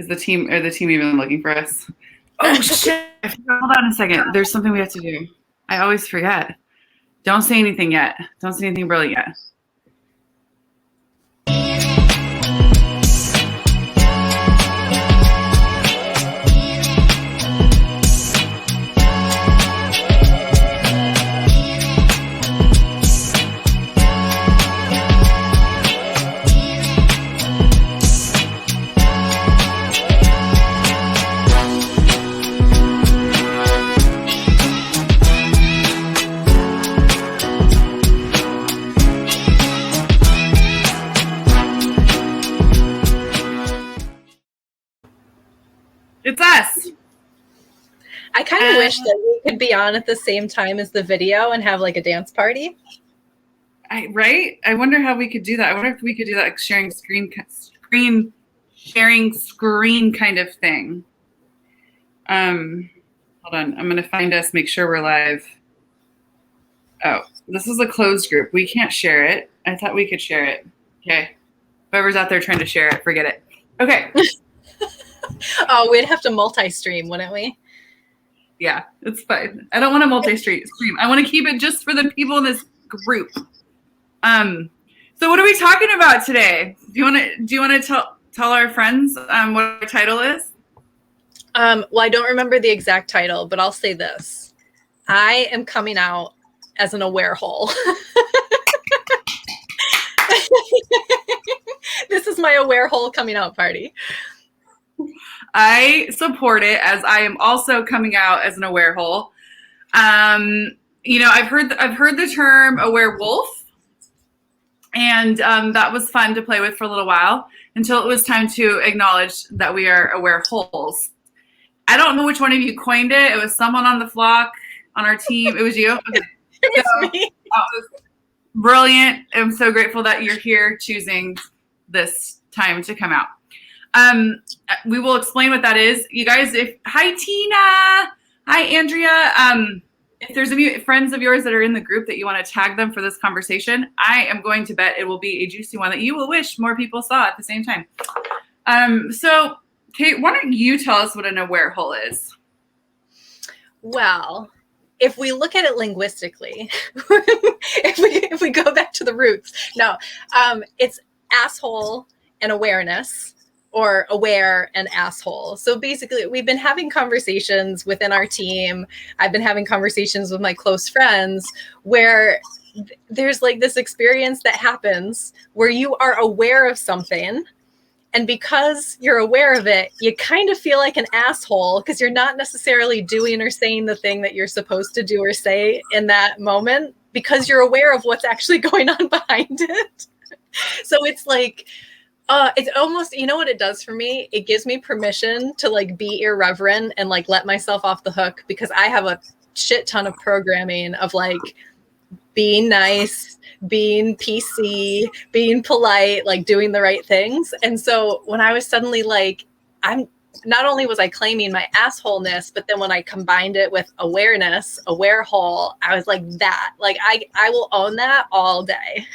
Is the team even looking for us? Oh shit! Hold on a second. There's something we have to do. I always forget. Don't say anything yet. Don't say anything brilliant yet. It's us. I kind of wish that we could be on at the same time as the video and have like a dance party. Right? I wonder how we could do that. I wonder if we could do that, like sharing screen kind of thing. Hold on. I'm going to find us, make sure we're live. Oh, this is a closed group. We can't share it. I thought we could share it. Okay. Whoever's out there trying to share it, forget it. Okay. Oh, we'd have to multi-stream, wouldn't we? Yeah, it's fine. I don't want to multi-stream. I want to keep it just for the people in this group. So what are we talking about today? Do you want to tell our friends what our title is? Well, I don't remember the exact title, but I'll say this. I am coming out as an awarehole. This is my awarehole coming out party. I support it, as I am also coming out as an awarehole. I've heard the term awarewolf, and that was fun to play with for a little while until it was time to acknowledge that we are awareholes. I don't know which one of you coined it. It was someone on the flock on our team. It was you. Okay. It was me. That was brilliant. I'm so grateful that you're here choosing this time to come out. We will explain what that is. You guys, hi Tina, hi Andrea. If there's any friends of yours that are in the group that you want to tag them for this conversation, I am going to bet it will be a juicy one that you will wish more people saw at the same time. So Kate, why don't you tell us what an awarehole is? Well, if we look at it linguistically, if we go back to the roots, it's asshole and awareness, or aware and asshole. So basically, we've been having conversations within our team. I've been having conversations with my close friends where there's like this experience that happens where you are aware of something. And because you're aware of it, you kind of feel like an asshole because you're not necessarily doing or saying the thing that you're supposed to do or say in that moment because you're aware of what's actually going on behind it. So it's like, it's almost, you know what it does for me? It gives me permission to like be irreverent and like let myself off the hook because I have a shit ton of programming of like being nice, being PC, being polite, like doing the right things. And so when I was suddenly like, not only was I claiming my assholeness, but then when I combined it with awareness, awarehole, I was like that. Like I will own that all day.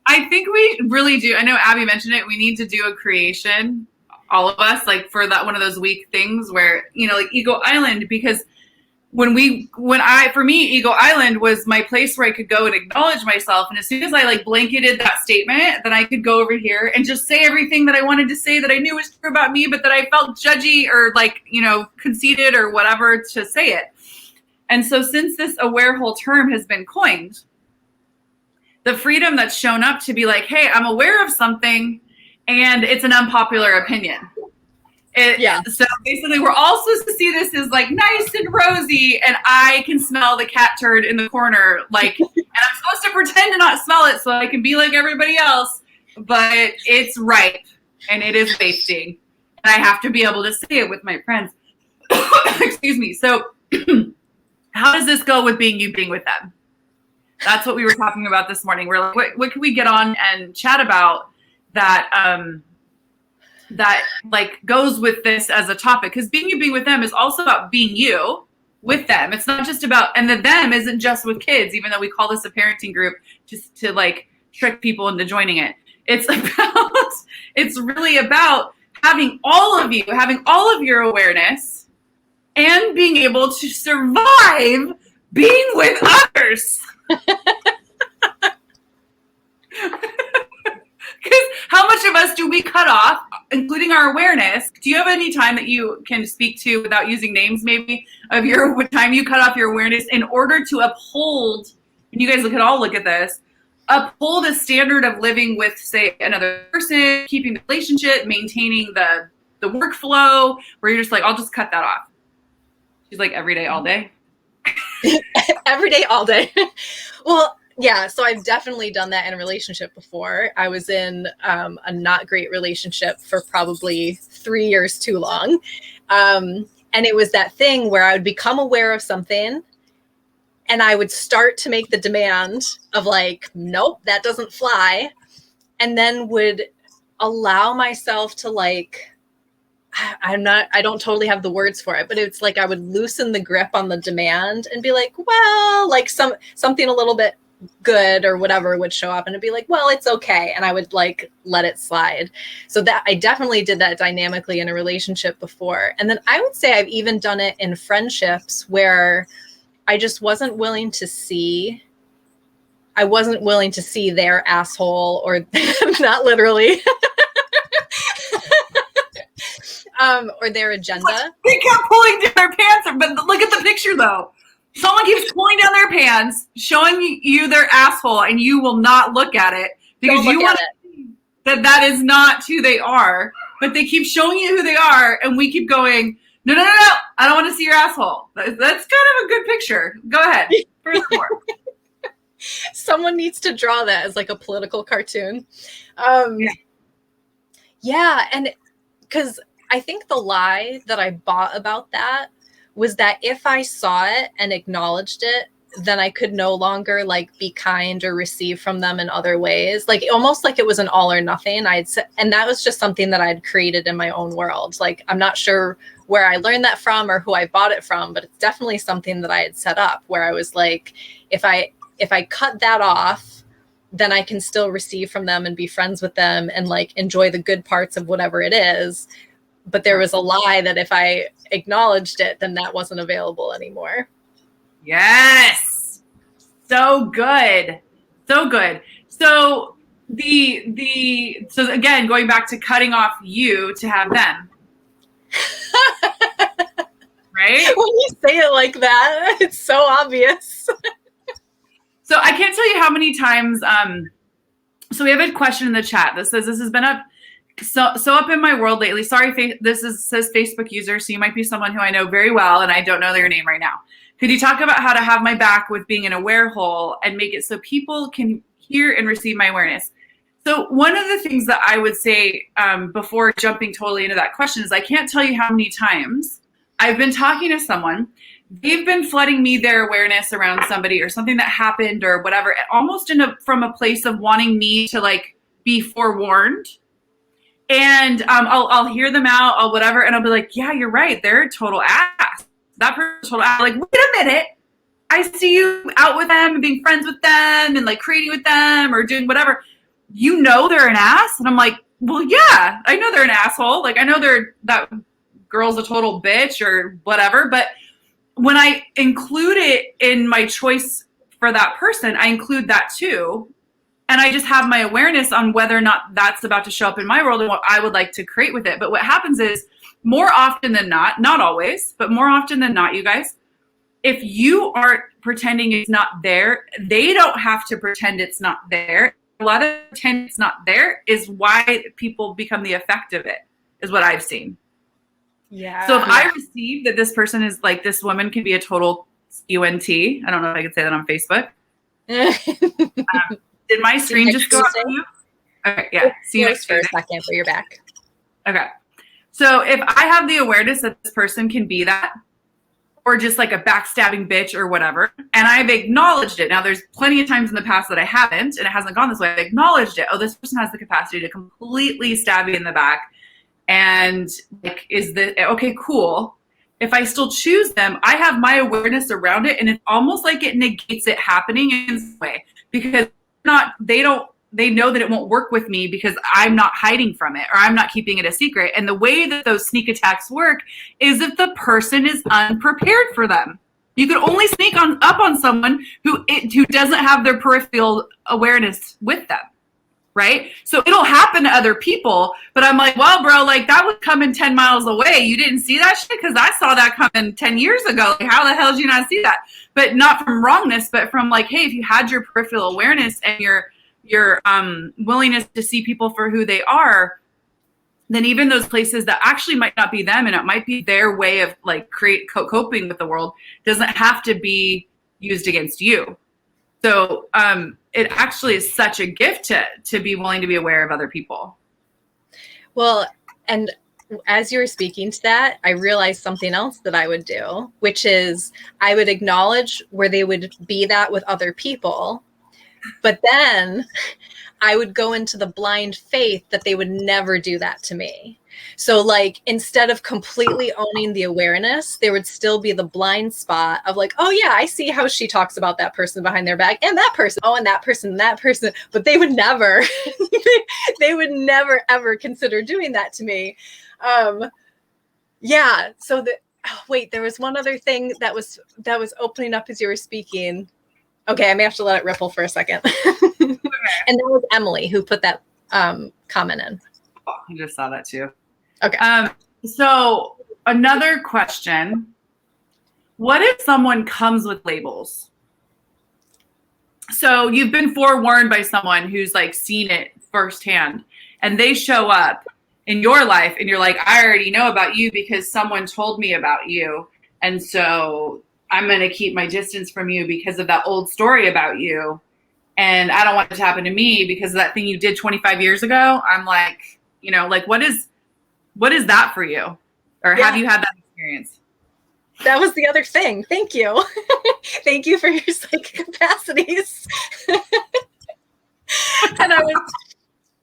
I think we really do. I know Abby mentioned it. We need to do a creation, all of us, like for that one of those week things where, like Eagle Island, because for me, Eagle Island was my place where I could go and acknowledge myself. And as soon as I like blanketed that statement, then I could go over here and just say everything that I wanted to say that I knew was true about me, but that I felt judgy or like, conceited or whatever to say it. And so since this awarehole term has been coined, the freedom that's shown up to be like, hey, I'm aware of something and it's an unpopular opinion. So basically we're all supposed to see this as like nice and rosy and I can smell the cat turd in the corner. Like, and I'm supposed to pretend to not smell it so I can be like everybody else, but it's ripe and it is wasting. And I have to be able to say it with my friends. Excuse me. So how does this go with being with them? That's what we were talking about this morning. We're like, what can we get on and chat about that that like goes with this as a topic? Because being with them is also about being you with them. It's not just about, and the them isn't just with kids, even though we call this a parenting group just to like trick people into joining it. It's really about having all of you, having all of your awareness and being able to survive being with others. Because how much of us do we cut off, including our awareness? Do you have any time that you can speak to, without using names maybe, of your time you cut off your awareness in order to uphold, and you guys can all look at this, uphold a standard of living with, say, another person, keeping the relationship, maintaining the workflow, where you're just like, I'll just cut that off. She's like, every day, all day. Every day, all day. Well, yeah, so I've definitely done that in a relationship before. I was in a not great relationship for probably 3 years too long. And it was that thing where I would become aware of something and I would start to make the demand of like, nope, that doesn't fly. And then would allow myself to like, I don't totally have the words for it, but it's like I would loosen the grip on the demand and be like, well, like something a little bit good or whatever would show up and it'd be like, well, it's okay. And I would like let it slide. So that I definitely did that dynamically in a relationship before. And then I would say I've even done it in friendships where I just wasn't willing to see their asshole, or not literally, or their agenda. They kept pulling down their pants, but look at the picture though. Someone keeps pulling down their pants, showing you their asshole, and you will not look at it because you want to see that is not who they are. But they keep showing you who they are, and we keep going, no, I don't want to see your asshole. That's kind of a good picture. Go ahead. Furthermore. Someone needs to draw that as like a political cartoon. Yeah, and because I think the lie that I bought about that was that if I saw it and acknowledged it, then I could no longer like be kind or receive from them in other ways. Like almost like it was an all or nothing. And that was just something that I'd created in my own world. Like I'm not sure where I learned that from or who I bought it from, but it's definitely something that I had set up where I was like, if I cut that off, then I can still receive from them and be friends with them and like enjoy the good parts of whatever it is. But there was a lie that if I acknowledged it, then that wasn't available anymore. Yes. So good. So good. So so again, going back to cutting off you to have them. Right? When you say it like that, it's so obvious. So I can't tell you how many times, so we have a question in the chat that says, this has been up so up in my world lately. Sorry, says Facebook user, so you might be someone who I know very well, and I don't know their name right now. Could you talk about how to have my back with being an awarehole and make it so people can hear and receive my awareness? So one of the things that I would say before jumping totally into that question is I can't tell you how many times I've been talking to someone. They've been flooding me their awareness around somebody or something that happened or whatever, almost from a place of wanting me to like be forewarned. And I'll hear them out, I'll whatever, and I'll be like, yeah, you're right. They're a total ass. That person's total ass. Like, wait a minute. I see you out with them and being friends with them and like creating with them or doing whatever. You know they're an ass? And I'm like, well, yeah, I know they're an asshole. Like, I know that girl's a total bitch or whatever. But when I include it in my choice for that person, I include that too. And I just have my awareness on whether or not that's about to show up in my world and what I would like to create with it. But what happens is more often than not always, but more often than not, you guys, if you aren't pretending it's not there, they don't have to pretend it's not there. A lot of pretend it's not there is why people become the effect of it, is what I've seen. Yeah. So if I receive that this person is like, this woman can be a total UNT, I don't know if I could say that on Facebook. Did my screen just go out? Okay, yeah. See you next for a second, but you're back. Okay. So if I have the awareness that this person can be that, or just like a backstabbing bitch or whatever, and I've acknowledged it. Now, there's plenty of times in the past that I haven't, and it hasn't gone this way. I've acknowledged it. Oh, this person has the capacity to completely stab you in the back. And like, okay, cool. If I still choose them, I have my awareness around it, and it's almost like it negates it happening in this way because they know that it won't work with me because I'm not hiding from it or I'm not keeping it a secret. And the way that those sneak attacks work is if the person is unprepared for them. You can only sneak up on someone who doesn't have their peripheral awareness with them, right? So it'll happen to other people, but I'm like, well, bro, like that was coming 10 miles away. You didn't see that shit? Because I saw that coming 10 years ago. Like, how the hell did you not see that? But not from wrongness, but from like, hey, if you had your peripheral awareness and your willingness to see people for who they are, then even those places that actually might not be them and it might be their way of like coping with the world doesn't have to be used against you. So it actually is such a gift to be willing to be aware of other people. Well, and as you were speaking to that, I realized something else that I would do, which is I would acknowledge where they would be that with other people, but then I would go into the blind faith that they would never do that to me. So like, instead of completely owning the awareness, there would still be the blind spot of like, oh yeah, I see how she talks about that person behind their back and that person. Oh, and that person and that person. But they would never, they would never, ever consider doing that to me. Yeah. So wait, there was one other thing that was opening up as you were speaking. Okay. I may have to let it ripple for a second. And that was Emily who put that comment in. Oh, I just saw that too. Okay. So another question. What if someone comes with labels? So you've been forewarned by someone who's like seen it firsthand and they show up in your life and you're like, I already know about you because someone told me about you. And so I'm going to keep my distance from you because of that old story about you. And I don't want it to happen to me because of that thing you did 25 years ago. I'm like, you know, like what is that for you? Or have you had that experience? That was the other thing. Thank you. Thank you for your psychic capacities. And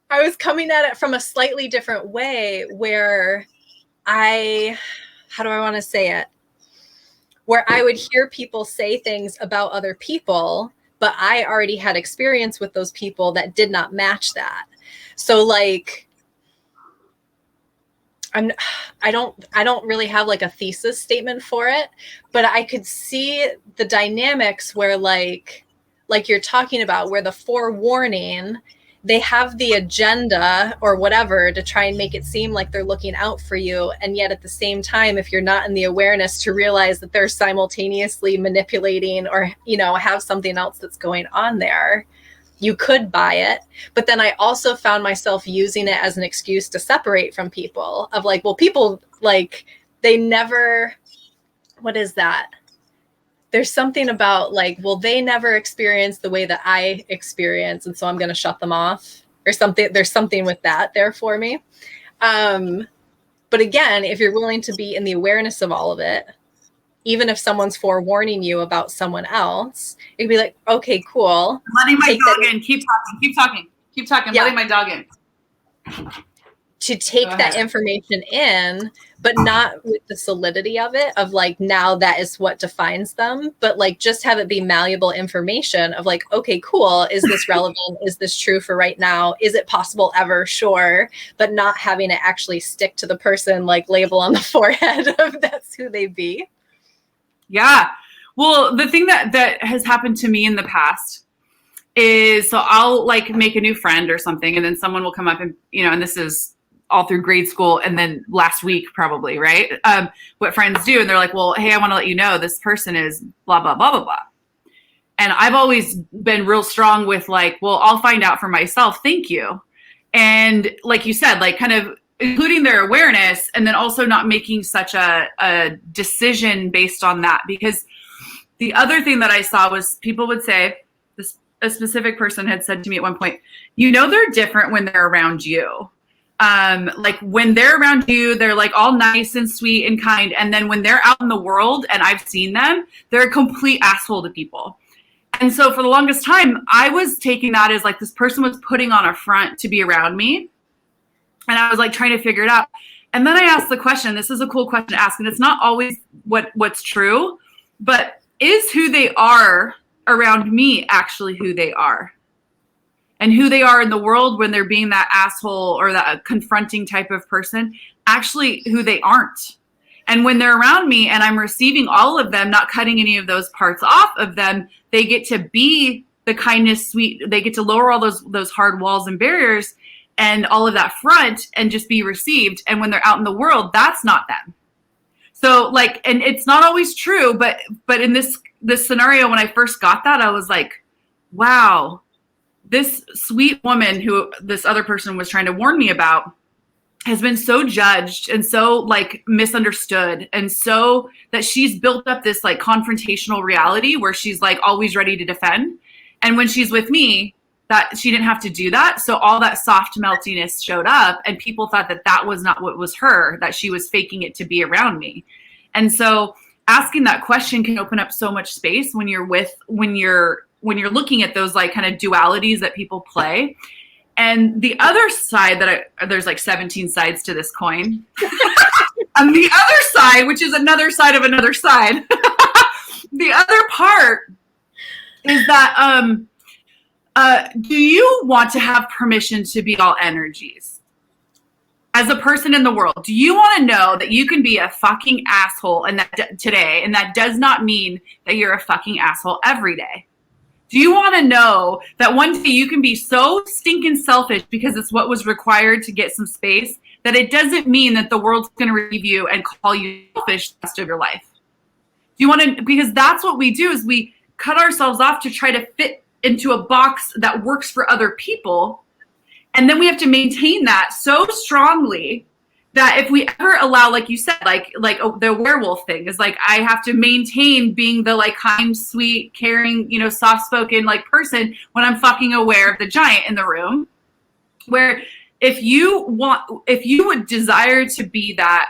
I was coming at it from a slightly different way where how do I want to say it? Where I would hear people say things about other people, but I already had experience with those people that did not match that. So like, I don't really have like a thesis statement for it, but I could see the dynamics where like you're talking about where the forewarning, they have the agenda or whatever to try and make it seem like they're looking out for you. And yet at the same time, if you're not in the awareness to realize that they're simultaneously manipulating or, you know, have something else that's going on there, you could buy it. But then I also found myself using it as an excuse to separate from people of like, well, people like, they never, what is that? There's something about like, well, they never experienced the way that I experience. And so I'm going to shut them off or something. There's something with that there for me. But again, if you're willing to be in the awareness of all of it, even if someone's forewarning you about someone else, it'd be like, okay, cool. Letting my dog in. Keep talking. Yeah. Letting my dog in. To take that information in, but not with the solidity of it, of like, now that is what defines them, but like just have it be malleable information of like, okay, cool. Is this relevant? Is this true for right now? Is it possible ever? Sure. But not having it actually stick to the person, like label on the forehead of that's who they be. Yeah. Well, the thing that has happened to me in the past is, so I'll like make a new friend or something, and then someone will come up and, you know, and this is all through grade school and then last week probably, right? What friends do. And they're like, well, hey, I want to let you know this person is blah, blah, blah, blah, blah. And I've always been real strong with like, well, I'll find out for myself. Thank you. And like you said, like kind of including their awareness and then also not making such a decision based on that. Because the other thing that I saw was people would say, a specific person had said to me at one point, you know, they're different when they're around you. Like when they're around you, they're like all nice and sweet and kind. And then when they're out in the world and I've seen them, they're a complete asshole to people. And so for the longest time, I was taking that as like this person was putting on a front to be around me. And I was like trying to figure it out. And then I asked the question, this is a cool question to ask. And it's not always what's true, but is who they are around me actually who they are? and who they are in the world when they're being that asshole or that confronting type of person, actually who they aren't. And when they're around me and I'm receiving all of them, not cutting any of those parts off of them, they get to be the kindness, sweet, they get to lower all those hard walls and barriers and all of that front and just be received. And when they're out in the world, that's not them. So like, and it's not always true, but in this scenario, when I first got that, I was like, wow, this sweet woman who this other person was trying to warn me about has been so judged and so like misunderstood, and so that she's built up this like confrontational reality where she's like always ready to defend. And when she's with me, that she didn't have to do that. So all that soft meltiness showed up, and people thought that that was not what was her, that she was faking it to be around me. And so asking that question can open up so much space when you're looking at those like kind of dualities that people play. And the other side there's like 17 sides to this coin. On the other side, which is another side of another side, the other part is that do you want to have permission to be all energies? As a person in the world, do you want to know that you can be a fucking asshole today, and that does not mean that you're a fucking asshole every day? Do you want to know that one day you can be so stinking selfish because it's what was required to get some space, that it doesn't mean that the world's going to receive you and call you selfish the rest of your life? Do you want to, because that's what we do, is we cut ourselves off to try to fit into a box that works for other people. And then we have to maintain that so strongly that if we ever allow, like you said, like the werewolf thing is like, I have to maintain being the like kind, sweet, caring, soft-spoken like person when I'm fucking aware of the giant in the room. Where if you would desire to be that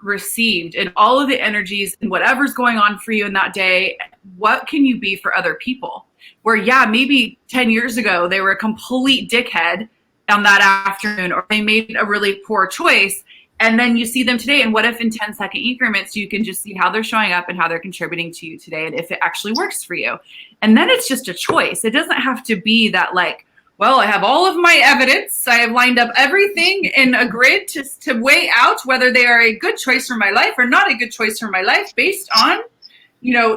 received in all of the energies and whatever's going on for you in that day, what can you be for other people? Where, yeah, maybe 10 years ago, they were a complete dickhead on that afternoon, or they made a really poor choice. And then you see them today, and what if in 10-second increments, you can just see how they're showing up and how they're contributing to you today, and if it actually works for you. And then it's just a choice. It doesn't have to be that like, well, I have all of my evidence. I have lined up everything in a grid to weigh out whether they are a good choice for my life or not a good choice for my life based on,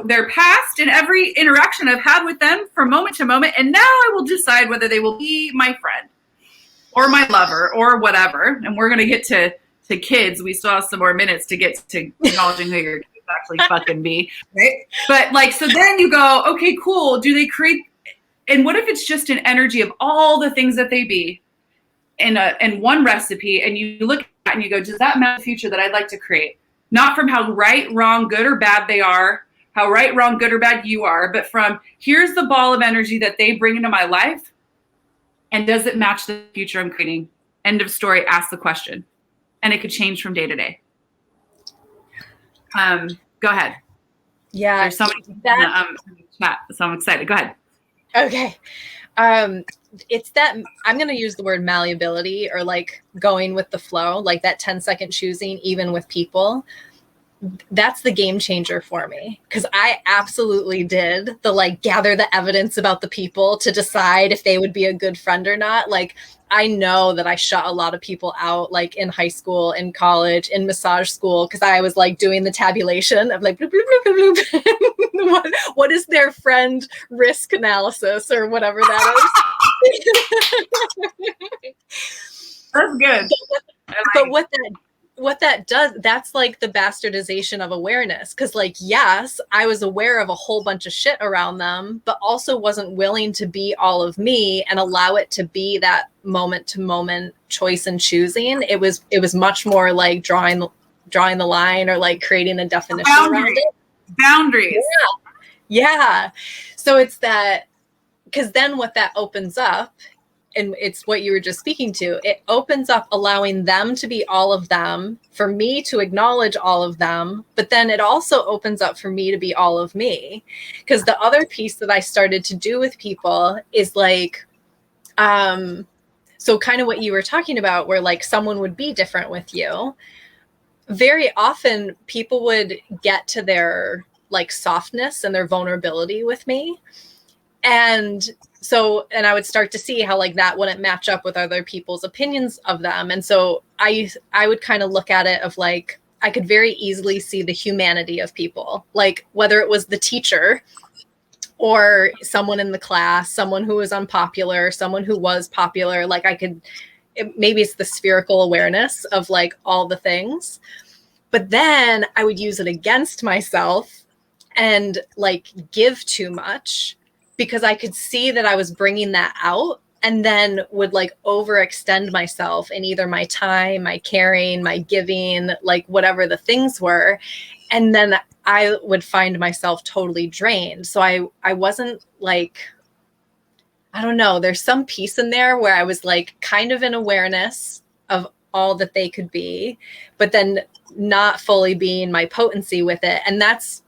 their past and every interaction I've had with them from moment to moment. And now I will decide whether they will be my friend or my lover or whatever. And we're going to get to kids. We still have some more minutes to get to acknowledging who your kids actually fucking be, right? But like, so then you go, okay, cool. Do they create, and what if it's just an energy of all the things that they be in one recipe, and you look at it and you go, does that match the future that I'd like to create? Not from how right, wrong, good or bad they are, how right, wrong, good or bad you are, but from here's the ball of energy that they bring into my life, and does it match the future I'm creating? End of story. Ask the question. And it could change from day to day. Go ahead. Yeah. There's somebody in the chat, so I'm excited. Go ahead. Okay. It's that I'm going to use the word malleability, or like going with the flow, like that 10-second choosing, even with people. That's the game changer for me, because I absolutely did the like gather the evidence about the people to decide if they would be a good friend or not. Like, I know that I shut a lot of people out, like in high school, in college, in massage school, because I was like doing the tabulation of like, bloop, bloop, bloop, bloop, bloop. what is their friend risk analysis or whatever that is. That's good. But what that does, that's like the bastardization of awareness. Because like, yes, I was aware of a whole bunch of shit around them, but also wasn't willing to be all of me and allow it to be that moment to moment choice and choosing. It was much more like drawing the line, or like creating a definition around it. Boundaries. Yeah. So it's that, because then what that opens up, and it's what you were just speaking to, it opens up allowing them to be all of them, for me to acknowledge all of them, but then it also opens up for me to be all of me. Because the other piece that I started to do with people is like, so kind of what you were talking about, where like someone would be different with you. Very often people would get to their like softness and their vulnerability with me, And so, and I would start to see how like that wouldn't match up with other people's opinions of them. And so I would kind of look at it of like, I could very easily see the humanity of people, like whether it was the teacher or someone in the class, someone who was unpopular, someone who was popular. Like I could, maybe it's the spherical awareness of like all the things, but then I would use it against myself and like give too much because I could see that I was bringing that out, and then would like overextend myself in either my time, my caring, my giving, like whatever the things were. And then I would find myself totally drained. So I wasn't like, I don't know, there's some piece in there where I was like kind of in awareness of all that they could be, but then not fully being my potency with it. And that's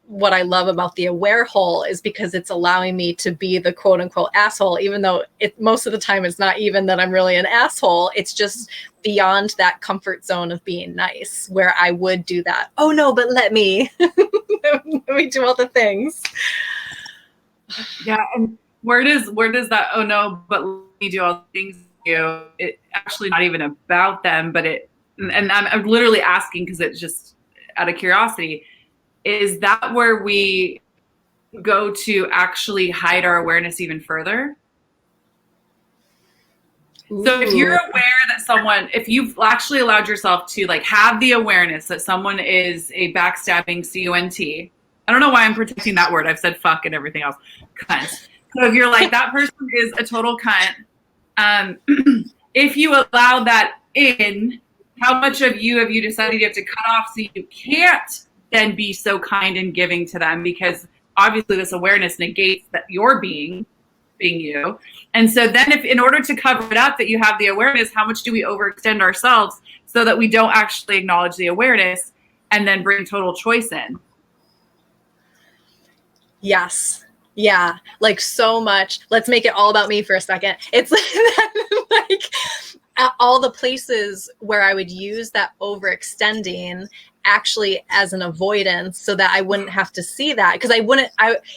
what I love about the awarehole, is because it's allowing me to be the quote unquote asshole, even though it most of the time it's not even that I'm really an asshole. It's just beyond that comfort zone of being nice, where I would do that. Oh no, but let me, let me do all the things. Yeah. And where does that, oh no, but let me do all the things, it actually not even about them, but and I'm literally asking because it's just out of curiosity. Is that where we go to actually hide our awareness even further? Ooh. So if you're aware that if you've actually allowed yourself to like have the awareness that someone is a backstabbing cunt, I don't know why I'm protecting that word. I've said fuck and everything else. Cunt. So if you're like, that person is a total cunt, if you allow that in, how much of you have you decided you have to cut off so you can't then be so kind and giving to them? Because obviously this awareness negates that you're being you. And so then if in order to cover it up that you have the awareness, how much do we overextend ourselves so that we don't actually acknowledge the awareness and then bring total choice in? Yes. Yeah. Like so much. Let's make it all about me for a second. It's like all the places where I would use that overextending actually as an avoidance so that I wouldn't have to see that. Because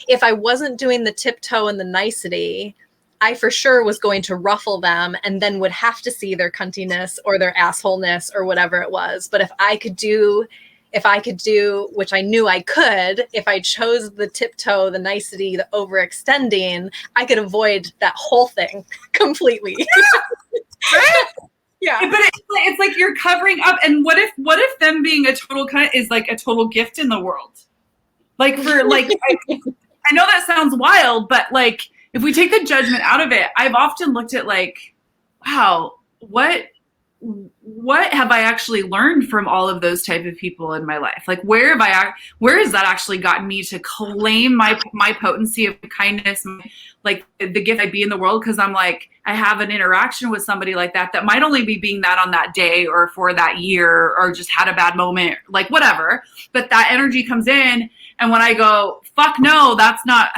if I wasn't doing the tiptoe and the nicety, I for sure was going to ruffle them and then would have to see their cuntiness or their assholeness or whatever it was. But if I could do, which I knew I could, if I chose the tiptoe, the nicety, the overextending, I could avoid that whole thing completely. Right? Yeah. But it's like you're covering up. And what if them being a total cunt is like a total gift in the world? Like for like, I know that sounds wild, but like if we take the judgment out of it, I've often looked at like, wow, what have I actually learned from all of those type of people in my life? Like where has that actually gotten me to claim my potency of kindness, like the gift I'd be in the world? Because I'm like, I have an interaction with somebody like that might only be being that on that day or for that year or just had a bad moment, like whatever. But that energy comes in, and when I go, fuck no, that's not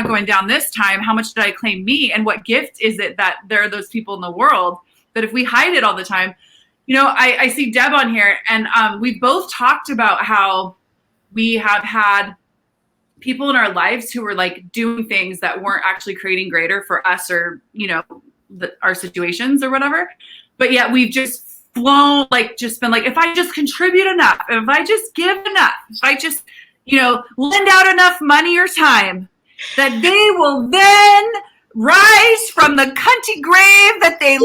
going down this time. How much did I claim me? And what gift is it that there are those people in the world? But if we hide it all the time, I see Deb on here, and we've both talked about how we have had people in our lives who were like doing things that weren't actually creating greater for us or, our situations or whatever. But yet we've just flown, like just been like, if I just contribute enough, if I just give enough, if I just, lend out enough money or time, that they will then rise from the cunty grave that they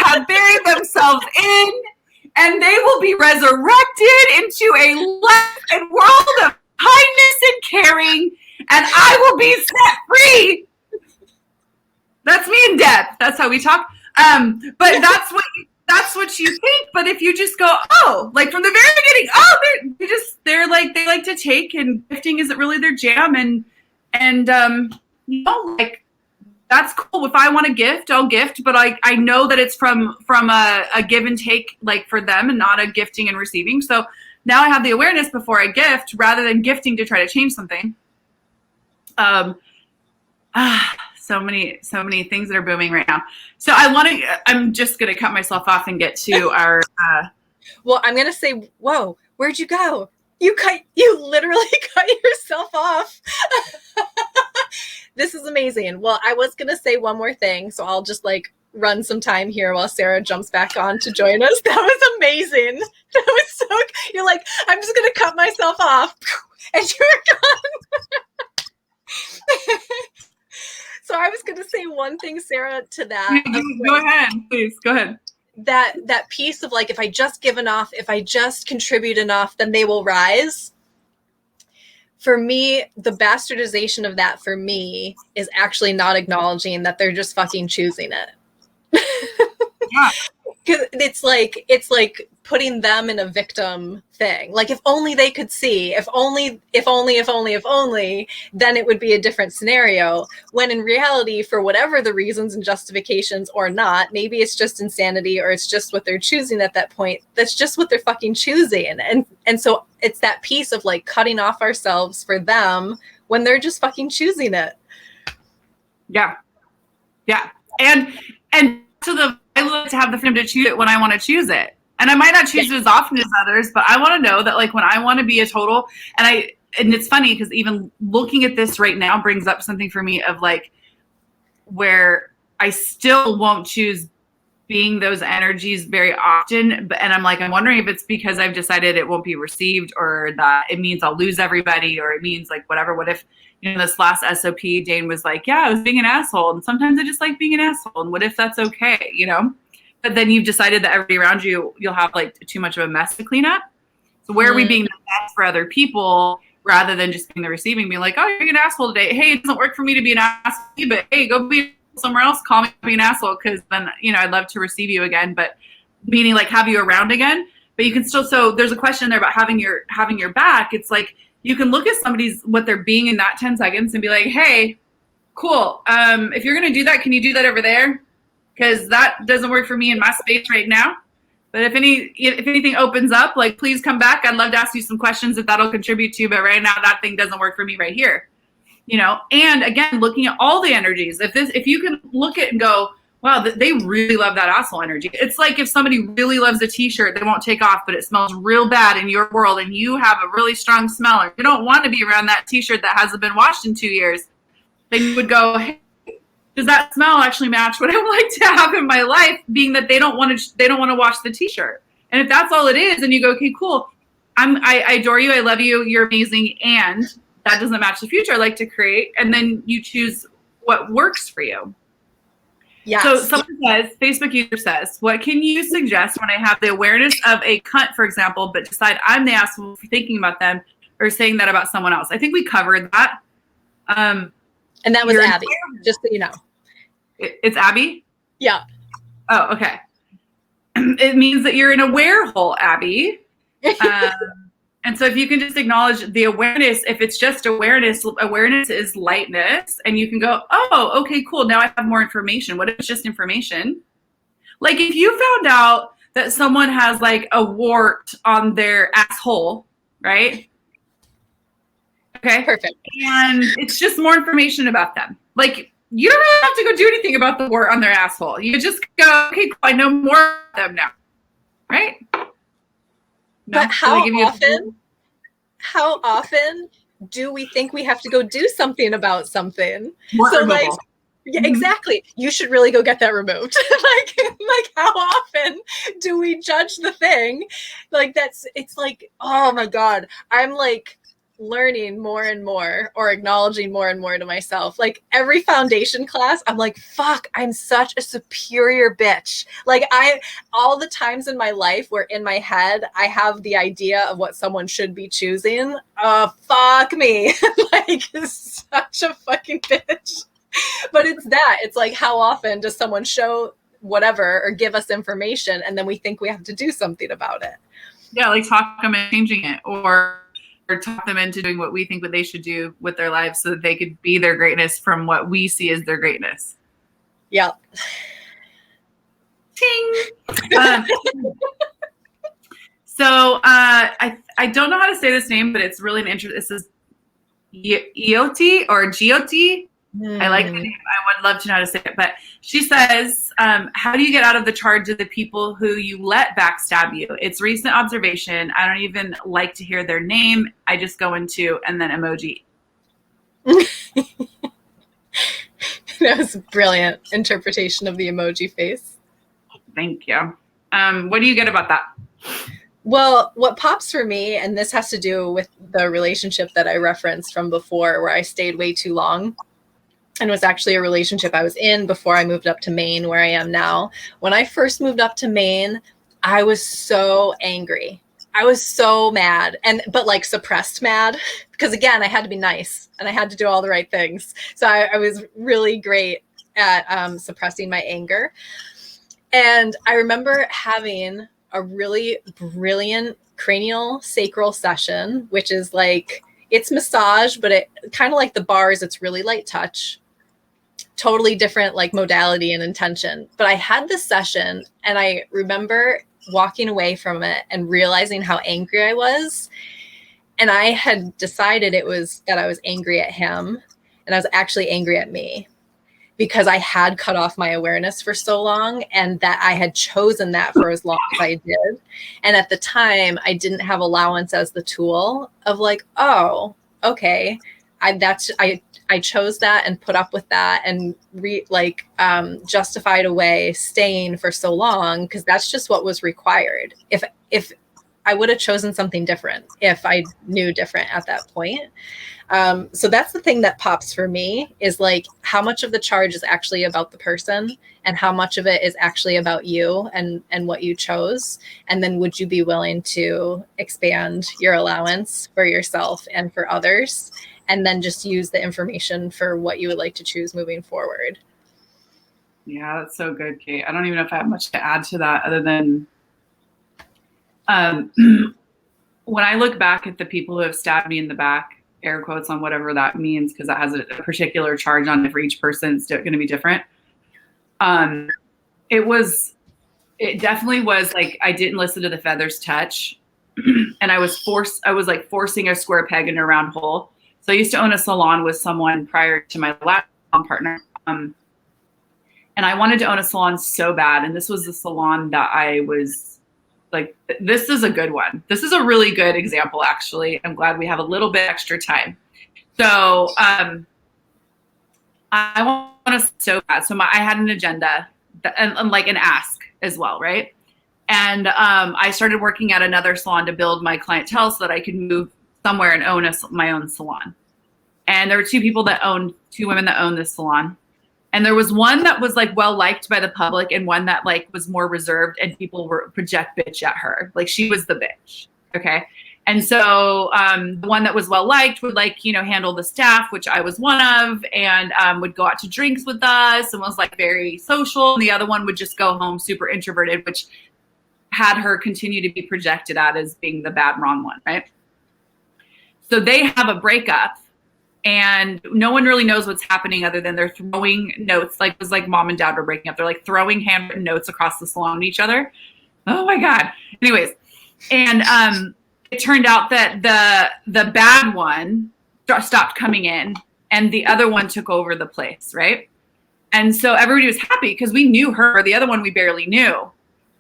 have buried themselves in, and they will be resurrected into a life and world of kindness and caring, and I will be set free. That's me and Deb. That's how we talk. But that's what you think. But if you just go, oh, like from the very beginning, oh, they like to take, and gifting isn't really their jam, and like, that's cool. If I want to gift, I'll gift, but I know that it's from a give and take, like for them, and not a gifting and receiving. So now I have the awareness before I gift, rather than gifting to try to change something. So many things that are booming right now. So I'm just going to cut myself off and get to our, well, I'm going to say, whoa, where'd you go? You literally cut yourself off. This is amazing. Well, I was going to say one more thing, so I'll just like run some time here while Sarah jumps back on to join us. That was amazing. That was so, you're like, I'm just going to cut myself off and you're gone. So I was going to say one thing, Sarah, to that. Go ahead, please. Go ahead. That piece of like, if I just give enough, if I just contribute enough, then they will rise. For me, the bastardization of that for me is actually not acknowledging that they're just fucking choosing it. Yeah. Because it's like putting them in a victim thing. Like, if only they could see, if only, then it would be a different scenario. When in reality, for whatever the reasons and justifications or not, maybe it's just insanity or it's just what they're choosing at that point. That's just what they're fucking choosing. And so it's that piece of like cutting off ourselves for them when they're just fucking choosing it. Yeah. Yeah. And to the, I like to have the freedom to choose it when I want to choose it. And I might not choose it as often as others, but I want to know that like when I want to be a total, and it's funny because even looking at this right now brings up something for me of like where I still won't choose being those energies very often. And I'm like, I'm wondering if it's because I've decided it won't be received or that it means I'll lose everybody or it means like whatever. What if, you know, this last SOP, Dane was like, yeah, I was being an asshole. And sometimes I just like being an asshole. And what if that's okay, you know? But then you've decided that everybody around you, you'll have like too much of a mess to clean up. So where are we being the best for other people rather than just being the receiving, being like, oh, you're being an asshole today. Hey, it doesn't work for me to be an asshole, but hey, go be somewhere else. Call me to be an asshole because then, you know, I'd love to receive you again, but meaning like have you around again. But you can still, so there's a question there about having your back. It's like you can look at somebody's, what they're being in that 10 seconds and be like, hey, cool. If you're going to do that, can you do that over there? Because that doesn't work for me in my space right now. But if anything opens up, like, please come back. I'd love to ask you some questions if that'll contribute to you. But right now, that thing doesn't work for me right here. You know, and again, looking at all the energies. If you can look at and go, wow, they really love that asshole energy. It's like if somebody really loves a t-shirt, they won't take off, but it smells real bad in your world, and you have a really strong smell, or you don't want to be around that t-shirt that hasn't been washed in 2 years. Then you would go, hey, does that smell actually match what I would like to have in my life? Being that they don't want to wash the t-shirt, and if that's all it is, and you go, okay, cool, I adore you, I love you, you're amazing, and that doesn't match the future I like to create, and then you choose what works for you. Yes. So someone says, Facebook user says, what can you suggest when I have the awareness of a cunt, for example, but decide I'm the asshole for thinking about them or saying that about someone else? I think we covered that. And that was Abby, just so you know. It's Abby? Yeah. Oh, okay. It means that you're in a werehole, Abby. And so if you can just acknowledge the awareness, if it's just awareness is lightness. And you can go, oh, okay, cool. Now I have more information. What if it's just information? Like if you found out that someone has like a wart on their asshole, right? Okay. Perfect. And it's just more information about them. Like you don't really have to go do anything about the wart on their asshole. You just go, okay, cool, I know more of them now. Right? No? But how often do we think we have to go do something about something? So like, yeah, exactly. You should really go get that removed. like how often do we judge the thing? Like it's like, oh my God, I'm like learning more and more or acknowledging more and more to myself. Like every foundation class, I'm like, fuck, I'm such a superior bitch. Like all the times in my life where in my head, I have the idea of what someone should be choosing. Fuck me. Like such a fucking bitch. But it's like, how often does someone show whatever or give us information and then we think we have to do something about it? Yeah. Like talk them into changing it or talk them into doing what we think what they should do with their lives so that they could be their greatness from what we see as their greatness. Yeah. Ting. So I don't know how to say this name, but it's really an interesting. This is Eoti or Gioti. I like the name. I would love to know how to say it. But she says, how do you get out of the charge of the people who you let backstab you? It's recent observation. I don't even like to hear their name. I just go into and then emoji. That was a brilliant interpretation of the emoji face. Thank you. What do you get about that? Well, what pops for me, and this has to do with the relationship that I referenced from before, where I stayed way too long, and was actually a relationship I was in before I moved up to Maine, where I am now. When I first moved up to Maine, I was so angry. I was so mad, but like suppressed mad, because again, I had to be nice and I had to do all the right things. So I was really great at suppressing my anger. And I remember having a really brilliant cranial sacral session, which is like, it's massage, but it kind of like the bars, it's really light touch, totally different like modality and intention. But I had this session and I remember walking away from it and realizing how angry I was. And I had decided it was that I was angry at him, and I was actually angry at me, because I had cut off my awareness for so long, and that I had chosen that for as long as I did. And at the time, I didn't have allowance as the tool of like, oh, okay, I chose that and put up with that and justified away staying for so long, because that's just what was required. If I would have chosen something different if I knew different at that point. So that's the thing that pops for me, is like how much of the charge is actually about the person and how much of it is actually about you and what you chose. And then would you be willing to expand your allowance for yourself and for others, and then just use the information for what you would like to choose moving forward? Yeah, that's so good, Kate. I don't even know if I have much to add to that other than when I look back at the people who have stabbed me in the back, air quotes on whatever that means, because that has a particular charge on it for each person. It's going to be different. It definitely was like, I didn't listen to the feathers touch and I was like forcing a square peg in a round hole. So I used to own a salon with someone prior to my last partner. And I wanted to own a salon so bad. And this was the salon that I was like, this is a good one. This is a really good example, actually. I'm glad we have a little bit extra time. So I want to so bad. So I had an agenda and like an ask as well, right? And I started working at another salon to build my clientele so that I could move somewhere and own my own salon. And there were two women that owned this salon. And there was one that was like well liked by the public, and one that like was more reserved, and people were project bitch at her. Like she was the bitch. Okay. And so the one that was well liked would like, handle the staff, which I was one of, and would go out to drinks with us and was like very social. And the other one would just go home super introverted, which had her continue to be projected at as being the bad, wrong one. Right. So they have a breakup. And no one really knows what's happening other than they're throwing notes. Like it was like mom and dad were breaking up. They're like throwing handwritten notes across the salon at each other. Oh my God. Anyways. And it turned out that the bad one stopped coming in and the other one took over the place. Right. And so everybody was happy because we knew her. The other one we barely knew.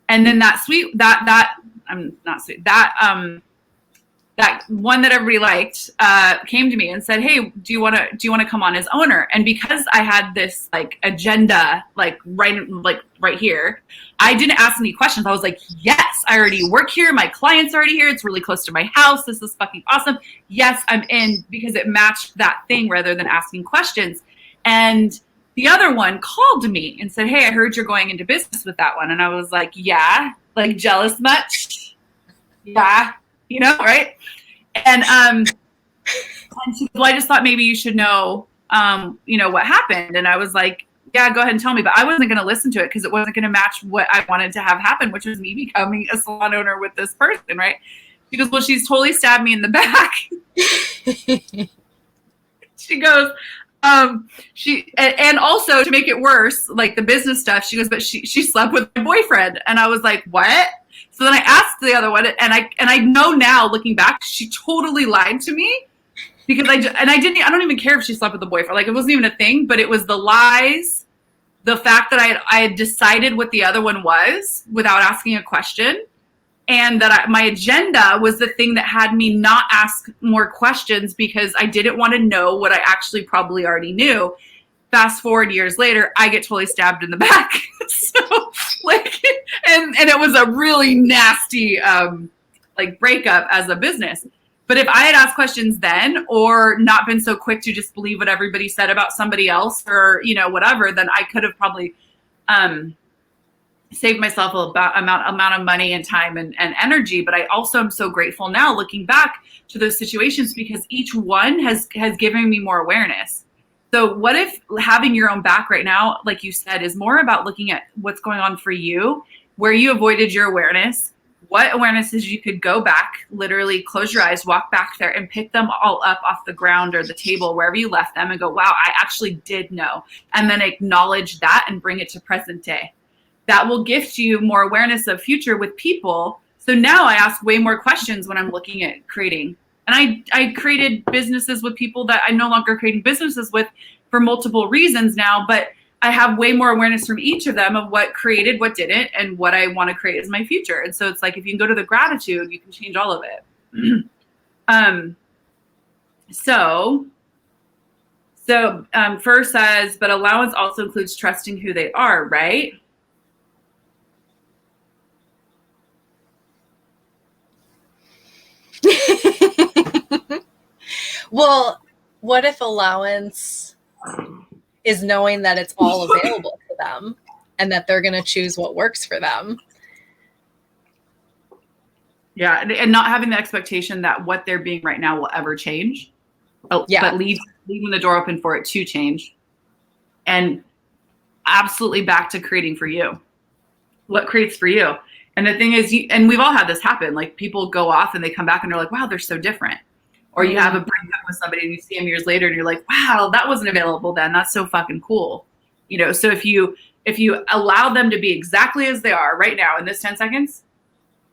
And then that one that everybody liked came to me and said, "Hey, do you want to come on as owner?" And because I had this like agenda, like right here, I didn't ask any questions. I was like, "Yes, I already work here. My client's already here. It's really close to my house. This is fucking awesome. Yes, I'm in," because it matched that thing rather than asking questions. And the other one called me and said, "Hey, I heard you're going into business with that one." And I was like, "Yeah, like jealous much?" Yeah. Right? And she goes, "Well, I just thought maybe you should know, what happened." And I was like, "Yeah, go ahead and tell me." But I wasn't going to listen to it because it wasn't going to match what I wanted to have happen, which was me becoming a salon owner with this person, right? She goes, "Well, she's totally stabbed me in the back." She goes, and also to make it worse, like the business stuff, she goes, "But she slept with my boyfriend." And I was like, "What?" So then I asked the other one, and I know now, looking back, she totally lied to me because I don't even care if she slept with the boyfriend. Like it wasn't even a thing, but it was the lies, the fact that I had decided what the other one was without asking a question, and that my agenda was the thing that had me not ask more questions because I didn't want to know what I actually probably already knew. Fast forward years later, I get totally stabbed in the back. So like, and it was a really nasty like breakup as a business. But if I had asked questions then, or not been so quick to just believe what everybody said about somebody else, or whatever, then I could have probably saved myself amount of money and time and energy. But I also am so grateful now, looking back to those situations, because each one has given me more awareness. So what if having your own back right now, like you said, is more about looking at what's going on for you, where you avoided your awareness, what awarenesses you could go back, literally close your eyes, walk back there and pick them all up off the ground or the table, wherever you left them, and go, wow, I actually did know. And then acknowledge that and bring it to present day. That will gift you more awareness of future with people. So now I ask way more questions when I'm looking at creating. And I created businesses with people that I'm no longer creating businesses with for multiple reasons now, but I have way more awareness from each of them of what created, what didn't, and what I want to create as my future. And so it's like, if you can go to the gratitude, you can change all of it. So first says, but allowance also includes trusting who they are, right? Well, what if allowance is knowing that it's all available to them and that they're going to choose what works for them? Yeah, and not having the expectation that what they're being right now will ever change. Yeah. But leaving the door open for it to change. And absolutely back to creating for you. What creates for you? And the thing is, and we've all had this happen. Like, people go off and they come back and they're like, wow, they're so different. Or you have a breakup with somebody and you see them years later and you're like, wow, that wasn't available then. That's so fucking cool. So if you allow them to be exactly as they are right now in this 10 seconds,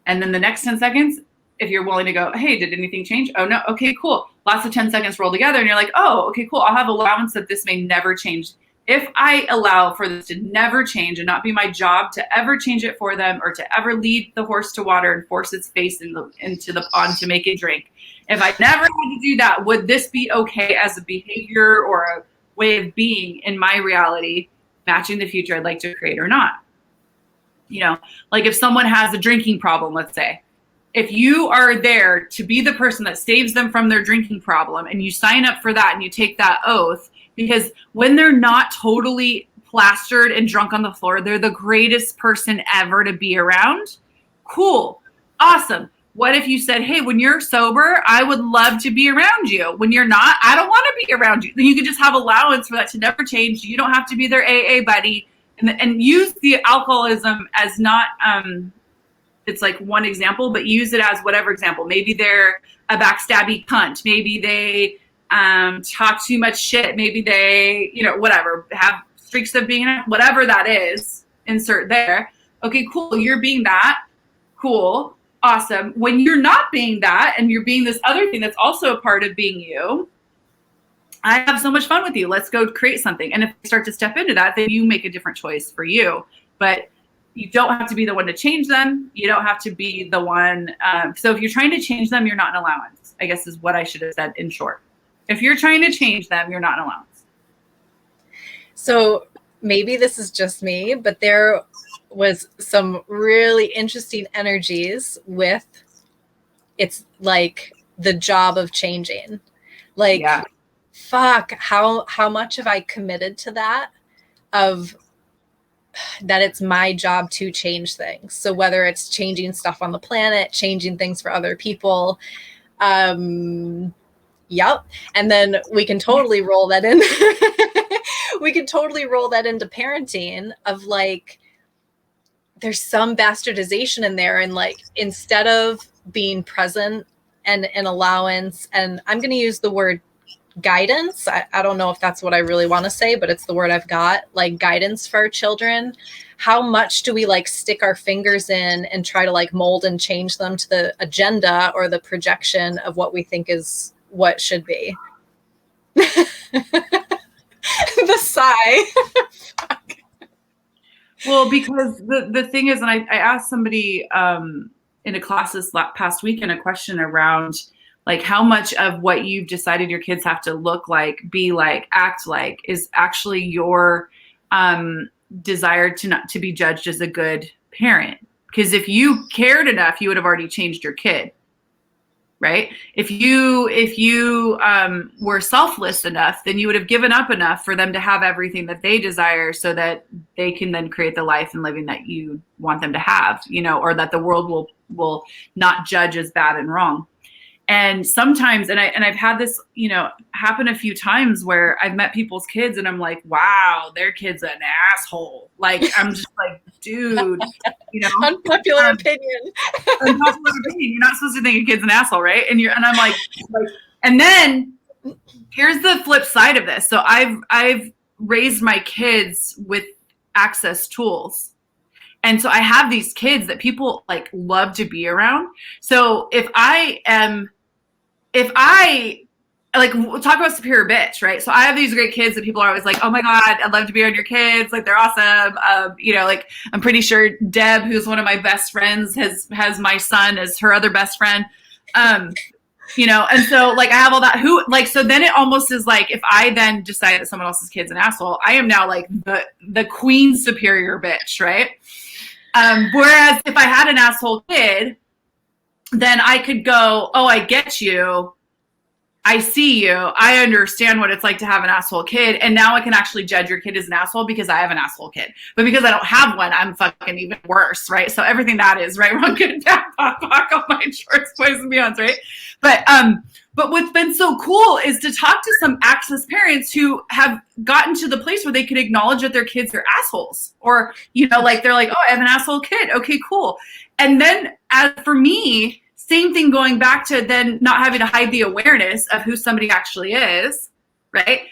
and then the next 10 seconds, if you're willing to go, hey, did anything change? Oh, no. Okay, cool. Lots of 10 seconds roll together and you're like, oh, okay, cool. I'll have allowance that this may never change. If I allow for this to never change and not be my job to ever change it for them, or to ever lead the horse to water and force its face into the pond to make it drink, if I never had to do that, would this be okay as a behavior or a way of being in my reality, matching the future I'd like to create or not? Like if someone has a drinking problem, let's say, if you are there to be the person that saves them from their drinking problem and you sign up for that and you take that oath, because when they're not totally plastered and drunk on the floor, they're the greatest person ever to be around. Cool. Awesome. What if you said, hey, when you're sober, I would love to be around you. When you're not, I don't want to be around you. Then you could just have allowance for that to never change. You don't have to be their AA buddy. And use the alcoholism as not, it's like one example, but use it as whatever example. Maybe they're a backstabby cunt. Maybe they talk too much shit. Maybe they, whatever, have streaks of being, whatever that is, insert there. Okay, cool. You're being that. Cool. Awesome. When you're not being that and you're being this other thing that's also a part of being you, I have so much fun with you. Let's go create something. And if you start to step into that, then you make a different choice for you. But you don't have to be the one to change them. You don't have to be the one. So if you're trying to change them, you're not an allowance, I guess is what I should have said in short. If you're trying to change them, you're not an allowance. So maybe this is just me, but there was some really interesting energies with, it's like the job of changing. Like, yeah. Fuck, how much have I committed to that, of that it's my job to change things. So whether it's changing stuff on the planet, changing things for other people, yep. And then we can totally roll that in. We can totally roll that into parenting, of like, there's some bastardization in there. And like, instead of being present and an allowance, and I'm going to use the word guidance. I don't know if that's what I really want to say, but it's the word I've got, like guidance for our children. How much do we like stick our fingers in and try to like mold and change them to the agenda or the projection of what we think is what should be? The sigh. Well, because the thing is, and I asked somebody in a class this past weekend a question around Like how much of what you've decided your kids have to look like, be like, act like is actually your desire to not to be judged as a good parent. Because if you cared enough, you would have already changed your kid, right? If you were selfless enough, then you would have given up enough for them to have everything that they desire, so that they can then create the life and living that you want them to have, or that the world will not judge as bad and wrong. And sometimes, and I've had this, happen a few times where I've met people's kids and I'm like, wow, their kid's an asshole. Like, I'm just like, dude, unpopular opinion. Unpopular opinion. You're not supposed to think a kid's an asshole, right? And I'm like, and then here's the flip side of this. So I've raised my kids with access tools. And so I have these kids that people like love to be around. So if I like, we'll talk about superior bitch, right? So I have these great kids that people are always like, oh my God, I'd love to be around your kids. Like they're awesome. Like I'm pretty sure Deb, who's one of my best friends, has my son as her other best friend. And so like I have all that so then it almost is like, if I then decide that someone else's kid's an asshole, I am now like the queen superior bitch, right? Whereas if I had an asshole kid, then I could go, oh, I get you. I see you. I understand what it's like to have an asshole kid. And now I can actually judge your kid as an asshole because I have an asshole kid. But because I don't have one, I'm fucking even worse, right? So everything that is right, wrong, good, bad, pop, all my shorts, boys and beyonds, right? But what's been so cool is to talk to some access parents who have gotten to the place where they can acknowledge that their kids are assholes. Or, like they're like, oh, I have an asshole kid. Okay, cool. And then as for me, same thing going back to then not having to hide the awareness of who somebody actually is, right?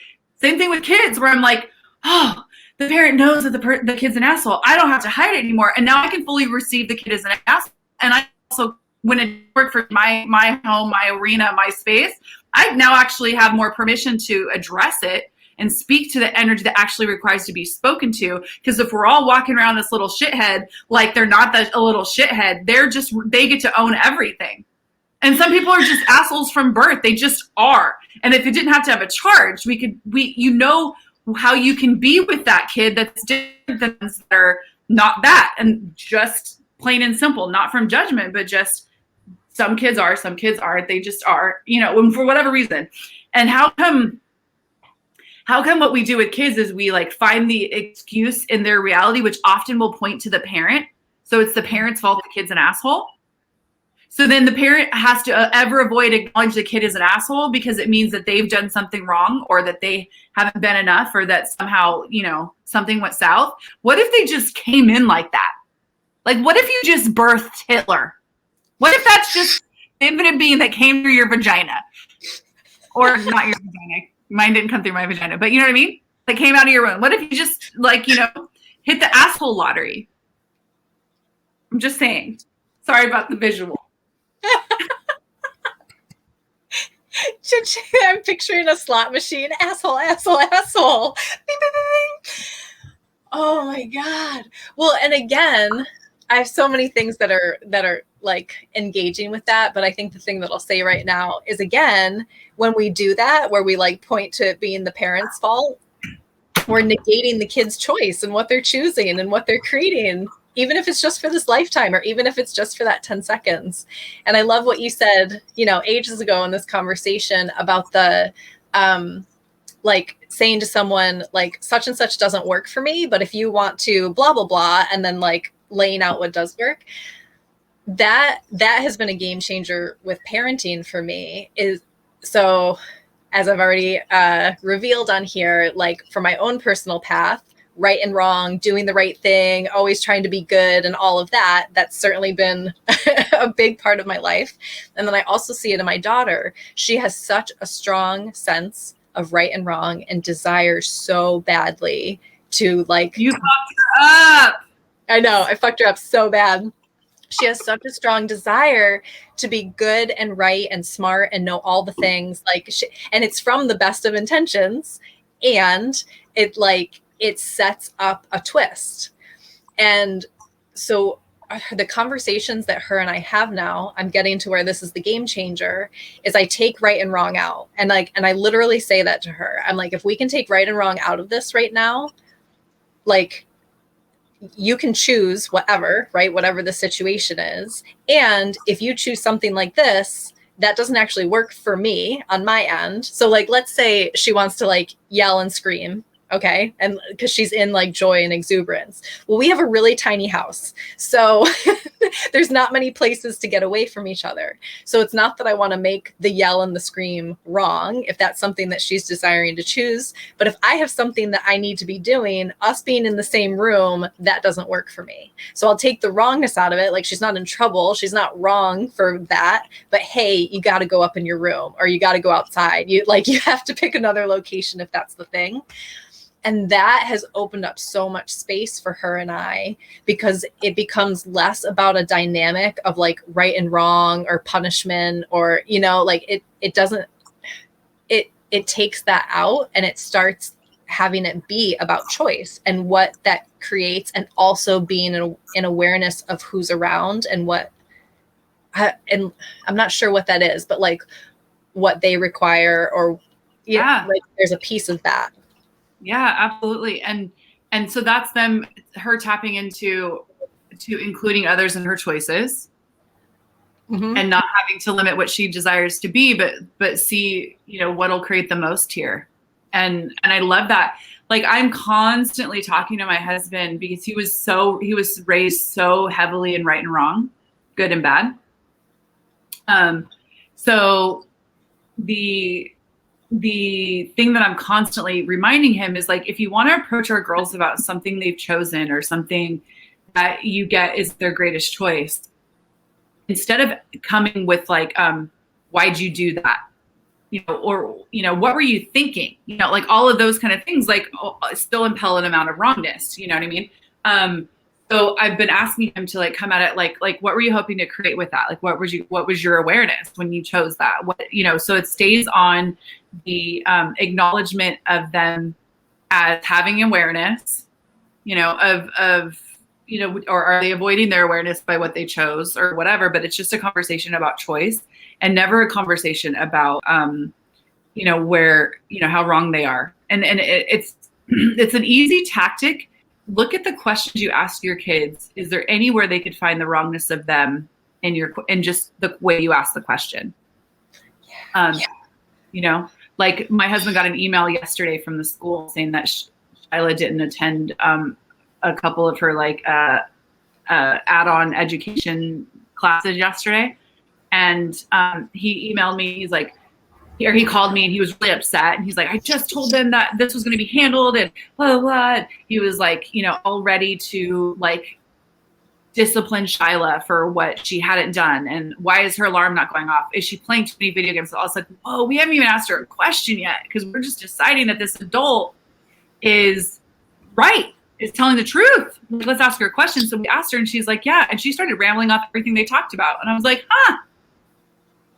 Same thing with kids where I'm like, oh, the parent knows that the kid's an asshole. I don't have to hide it anymore. And now I can fully receive the kid as an asshole. And I also, when it worked for my home, my arena, my space, I now actually have more permission to address it and speak to the energy that actually requires to be spoken to. Because if we're all walking around this little shithead, like they're not a little shithead, they get to own everything. And some people are just assholes from birth. They just are. And if it didn't have to have a charge, how you can be with that kid that's different than ones that are not that. And just plain and simple, not from judgment, but just some kids are, some kids aren't. They just are, for whatever reason. And how come what we do with kids is we like find the excuse in their reality, which often will point to the parent. So it's the parent's fault the kid's an asshole. So then the parent has to ever avoid acknowledge the kid is an asshole because it means that they've done something wrong or that they haven't been enough or that somehow, something went south. What if they just came in like that? Like, what if you just birthed Hitler? What if that's just the infinite being that came through your vagina? Or not your vagina. Mine didn't come through my vagina, but you know what I mean? That came out of your womb. What if you just hit the asshole lottery? I'm just saying. Sorry about the visual. I'm picturing a slot machine. Asshole, asshole, asshole. Bing, bing, bing. Oh my God. Well, and again, I have so many things that are like engaging with that. But I think the thing that I'll say right now is, again, when we do that, where we like point to it being the parents' fault, we're negating the kid's choice and what they're choosing and what they're creating, even if it's just for this lifetime or even if it's just for that 10 seconds. And I love what you said, ages ago in this conversation about the, like saying to someone like such and such doesn't work for me, but if you want to blah, blah, blah, and then like laying out what does work, that has been a game changer with parenting for me. Is so, as I've already revealed on here, like for my own personal path, right and wrong, doing the right thing, always trying to be good and all of that, that's certainly been a big part of my life. And then I also see it in my daughter. She has such a strong sense of right and wrong and desires so badly to like... You fucked her up! I know, I fucked her up so bad. She has such a strong desire to be good and right and smart and know all the things. And it's from the best of intentions. And it sets up a twist. And so the conversations that her and I have now, I'm getting to where this is the game changer, is I take right and wrong out. And I literally say that to her. I'm like, if we can take right and wrong out of this right now, like, you can choose whatever, right? Whatever the situation is. And if you choose something like this, that doesn't actually work for me on my end. So like, let's say she wants to like yell and scream. Okay. And because she's in like joy and exuberance. Well, we have a really tiny house. So there's not many places to get away from each other. So it's not that I want to make the yell and the scream wrong, if that's something that she's desiring to choose. But if I have something that I need to be doing, us being in the same room, that doesn't work for me. So I'll take the wrongness out of it. Like, she's not in trouble. She's not wrong for that. But hey, you got to go up in your room, or you got to go outside. You have to pick another location if that's the thing. And that has opened up so much space for her and I, because it becomes less about a dynamic of like right and wrong or punishment, or, you know, like it doesn't, it takes that out, and it starts having it be about choice and what that creates, and also being in awareness of who's around and what, and I'm not sure what that is, but like what they require, or, yeah, like there's a piece of that. Yeah, absolutely. And so that's her tapping into including others in her choices, and not having to limit what she desires to be, but see, you know, what'll create the most here. And I love that. Like, I'm constantly talking to my husband, because he was raised so heavily in right and wrong, good and bad. So the thing that I'm constantly reminding him is, like, if you want to approach our girls about something they've chosen, or something that you get is their greatest choice, instead of coming with like, why'd you do that? You know, or, you know, what were you thinking? You know, like all of those kind of things, like, still impel an amount of wrongness. You know what I mean? So I've been asking him to like come at it like what were you hoping to create with that? Like, what was your awareness when you chose that? What, you know, so it stays on the acknowledgement of them as having awareness, you know, of you know, or are they avoiding their awareness by what they chose or whatever? But it's just a conversation about choice, and never a conversation about you know, where, you know, how wrong they are. And it's it's an easy tactic. Look at the questions you ask your kids. Is there anywhere they could find the wrongness of them in just the way you ask the question? You know, like, my husband got an email yesterday from the school saying that Shyla didn't attend a couple of her like add-on education classes yesterday. And he emailed me. He's like, or he called me, and he was really upset. And he's like, I just told them that this was going to be handled, and blah, blah, blah. He was like, you know, all ready to like discipline Shyla for what she hadn't done. And why is her alarm not going off? Is she playing too many video games? So I was like, whoa, we haven't even asked her a question yet, because we're just deciding that this adult is right, is telling the truth. Let's ask her a question. So we asked her, and she's like, yeah. And she started rambling off everything they talked about. And I was like,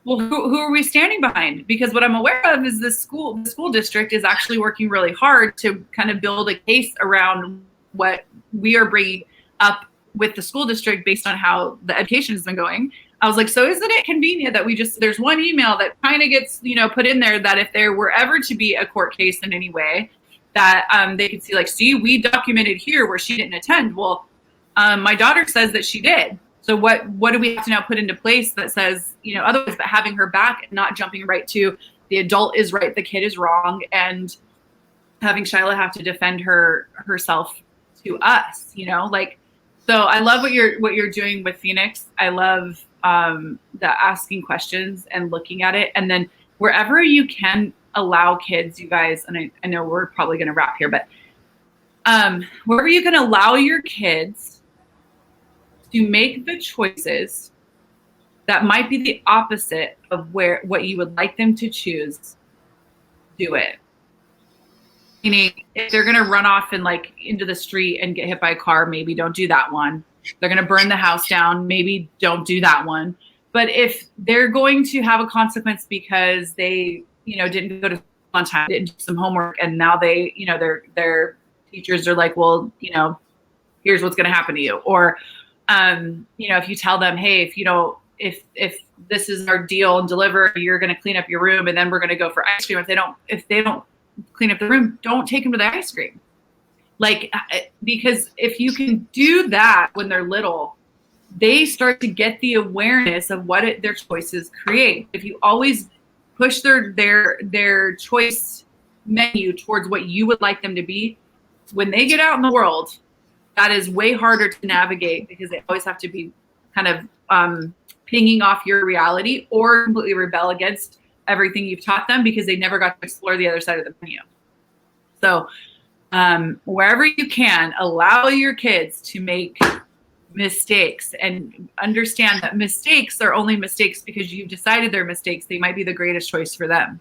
well, who are we standing behind? Because what I'm aware of is the school district is actually working really hard to kind of build a case around what we are bringing up with the school district based on how the education has been going. I was like, so isn't it convenient that there's one email that kind of gets, you know, put in there, that if there were ever to be a court case in any way, that they could see, like, see, we documented here where she didn't attend. Well, my daughter says that she did. So what do we have to now put into place that says, you know, otherwise, but having her back and not jumping right to the adult is right, the kid is wrong, and having Shyla have to defend herself to us, you know, like. So I love what you're doing with Phoenix. I love the asking questions and looking at it, and then wherever you can allow kids, you guys, and I know we're probably going to wrap here, but wherever you can allow your kids to make the choices that might be the opposite of what you would like them to choose, do it. Meaning, if they're going to run off and like into the street and get hit by a car, maybe don't do that one. They're going to burn the house down, maybe don't do that one. But if they're going to have a consequence because they, you know, didn't go to school on time, didn't do some homework, and now they, you know, their teachers are like, well, you know, here's what's going to happen to you, or if you tell them, hey, if this is our deal and deliver, you're going to clean up your room and then we're going to go for ice cream. If they don't clean up the room, don't take them to the ice cream. Like, because if you can do that when they're little, they start to get the awareness of what their choices create. If you always push their choice menu towards what you would like them to be, when they get out in the world, that is way harder to navigate because they always have to be kind of pinging off your reality or completely rebel against everything you've taught them because they never got to explore the other side of the menu. So wherever you can, allow your kids to make mistakes and understand that mistakes are only mistakes because you've decided they're mistakes. They might be the greatest choice for them.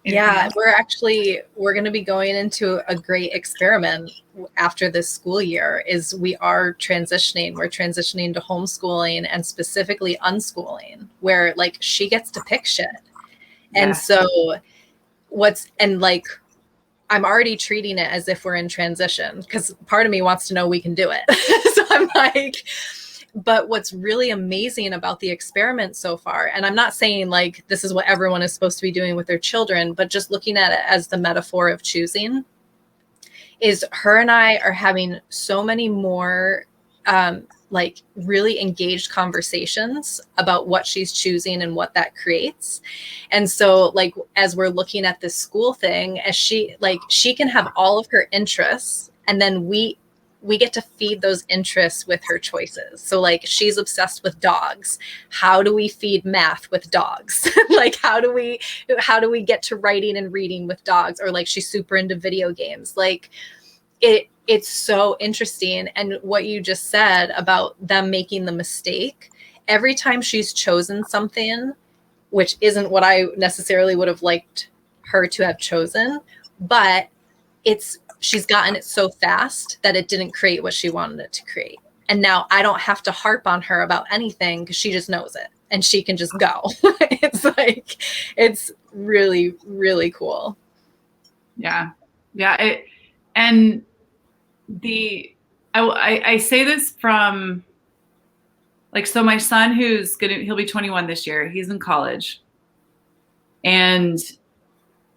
Yeah, we're going to be going into a great experiment after this school year. Is we are transitioning. We're transitioning to homeschooling and specifically unschooling, where like she gets to pick shit. Yeah. And so I'm already treating it as if we're in transition because part of me wants to know we can do it. So I'm like, but what's really amazing about the experiment so far, and I'm not saying like this is what everyone is supposed to be doing with their children, but just looking at it as the metaphor of choosing, is her and I are having so many more like really engaged conversations about what she's choosing and what that creates. And so like, as we're looking at this school thing, as she can have all of her interests and then we get to feed those interests with her choices. So like she's obsessed with dogs. How do we feed math with dogs? Like how do we get to writing and reading with dogs? Or like she's super into video games. Like it's so interesting. And what you just said about them making the mistake, every time she's chosen something, which isn't what I necessarily would have liked her to have chosen, but she's gotten it so fast that it didn't create what she wanted it to create. And now I don't have to harp on her about anything because she just knows it and she can just go. It's really, really cool. Yeah. Yeah. I say this from like, so my son he'll be 21 this year. He's in college, and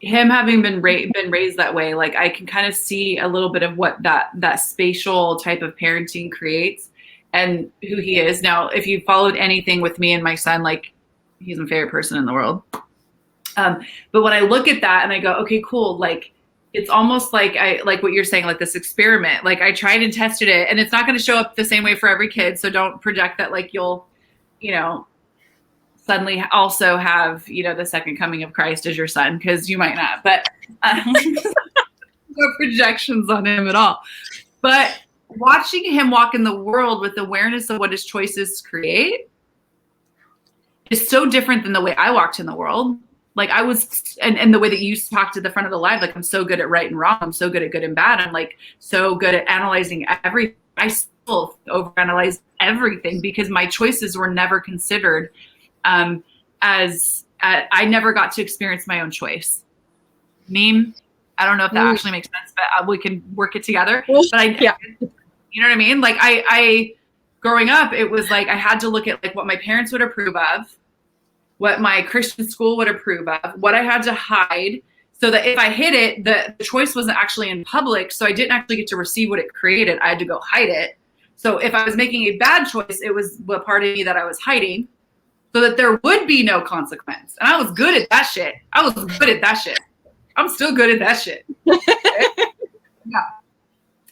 him having been raised that way, like I can kind of see a little bit of what that spatial type of parenting creates and who he is. Now, if you followed anything with me and my son, like he's my favorite person in the world. But when I look at that and I go, okay, cool. Like, it's almost like like what you're saying, like this experiment, like I tried and tested it and it's not going to show up the same way for every kid. So don't project that like you'll, suddenly also have, the second coming of Christ as your son, because you might not, but no projections on him at all. But watching him walk in the world with awareness of what his choices create is so different than the way I walked in the world. Like I was, and the way that you talked at the front of the live, like I'm so good at right and wrong. I'm so good at good and bad. I'm like so good at analyzing everything. I still overanalyze everything because my choices were never considered. I never got to experience my own choice. Meme. I don't know if that actually makes sense, but we can work it together. But you know what I mean? Like I growing up, it was like I had to look at like what my parents would approve of, what my Christian school would approve of, what I had to hide, so that if I hid it, the choice wasn't actually in public. So I didn't actually get to receive what it created. I had to go hide it. So if I was making a bad choice, it was the part of me that I was hiding so that there would be no consequence. And I was good at that shit. I'm still good at that shit. Yeah.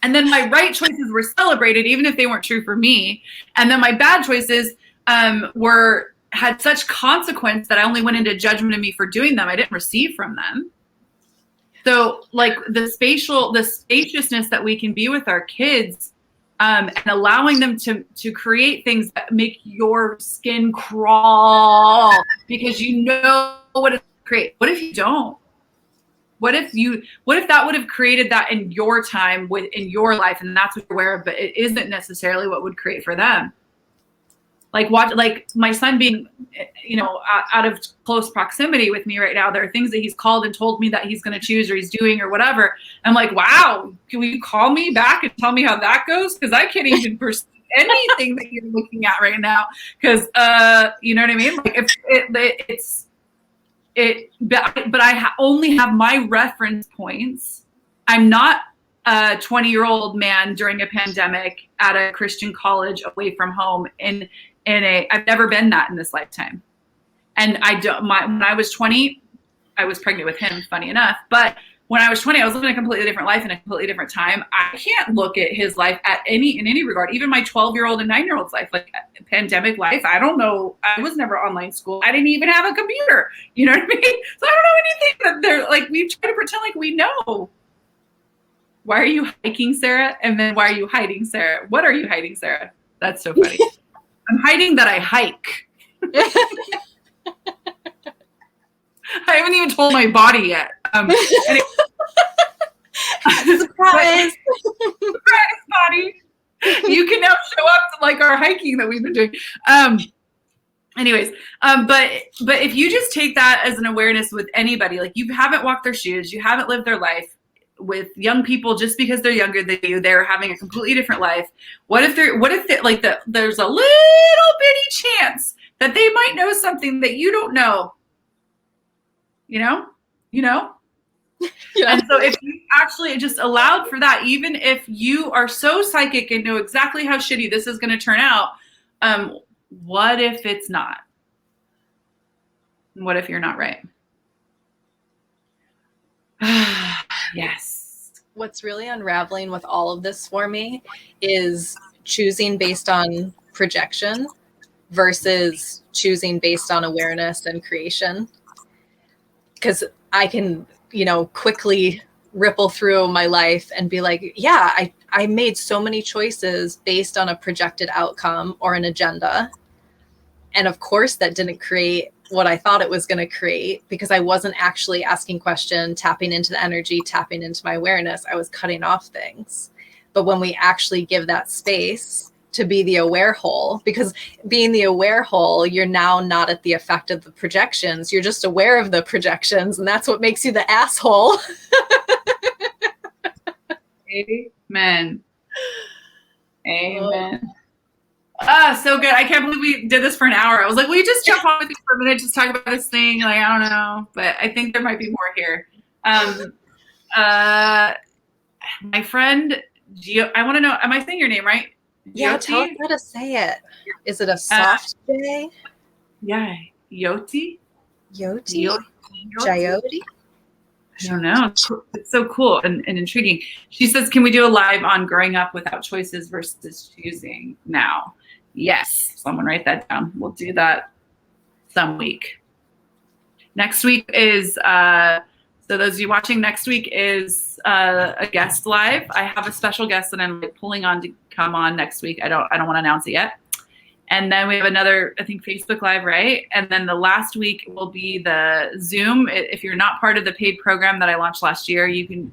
And then my right choices were celebrated, even if they weren't true for me. And then my bad choices had such consequence that I only went into judgment of me for doing them. I didn't receive from them. So like the spaciousness that we can be with our kids, and allowing them to create things that make your skin crawl because you know what it creates. What if you don't? What if that would have created that in your time in your life, and that's what you're aware of, but it isn't necessarily what would create for them? like watch, like my son being, you know, out of close proximity with me right now. There are things that he's called and told me that he's going to choose or he's doing or whatever. I'm like, wow, can you call me back and tell me how that goes? Because I can't even perceive anything that you're looking at right now. Because you know what I mean? Like if it's but I only have my reference points. I'm not a 20-year-old man during a pandemic at a Christian college away from home I've never been that in this lifetime. And when I was 20, I was pregnant with him, funny enough. But when I was 20, I was living a completely different life in a completely different time. I can't look at his life in any regard, even my 12-year-old and 9-year-old's life, like pandemic life. I don't know. I was never online school. I didn't even have a computer. You know what I mean? So I don't know anything that they're like, we try to pretend like we know. Why are you hiking, Sarah? And then why are you hiding, Sarah? What are you hiding, Sarah? That's so funny. I'm hiding that I hike. I haven't even told my body yet. Anyway. Surprise! Surprise, body. You can now show up to like our hiking that we've been doing. Anyways, but if you just take that as an awareness with anybody, like you haven't walked their shoes, you haven't lived their life. With young people, just because they're younger than you, they're having a completely different life. What if there's a little bitty chance that they might know something that you don't know? You know? Yeah. And so if you actually just allowed for that, even if you are so psychic and know exactly how shitty this is going to turn out, what if it's not? What if you're not right? Yes. What's really unraveling with all of this for me is choosing based on projection versus choosing based on awareness and creation. Because I can, quickly ripple through my life and be like, yeah, I made so many choices based on a projected outcome or an agenda. And of course, that didn't create what I thought it was going to create because I wasn't actually asking questions, tapping into the energy, tapping into my awareness. I was cutting off things. But when we actually give that space to be the aware hole, because being the aware hole, you're now not at the effect of the projections. You're just aware of the projections. And that's what makes you the asshole. Amen. Amen. So good. I can't believe we did this for an hour. I was like, will you just jump on with you for a minute, just talk about this thing? Like, I don't know, but I think there might be more here. My friend, Gio, I want to know, am I saying your name right? Yeah, tell us how to say it. Is it a soft J? Yeah, Yoti? Yoti? Jyoti? I don't know. It's so cool and intriguing. She says, can we do a live on growing up without choices versus choosing now? Yes. Someone write that down. We'll do that some week. Next week is, so those of you watching, next week is a guest live. I have a special guest that I'm pulling on to come on next week. I don't want to announce it yet. And then we have another, I think, Facebook Live, right? And then the last week will be the Zoom. If you're not part of the paid program that I launched last year, you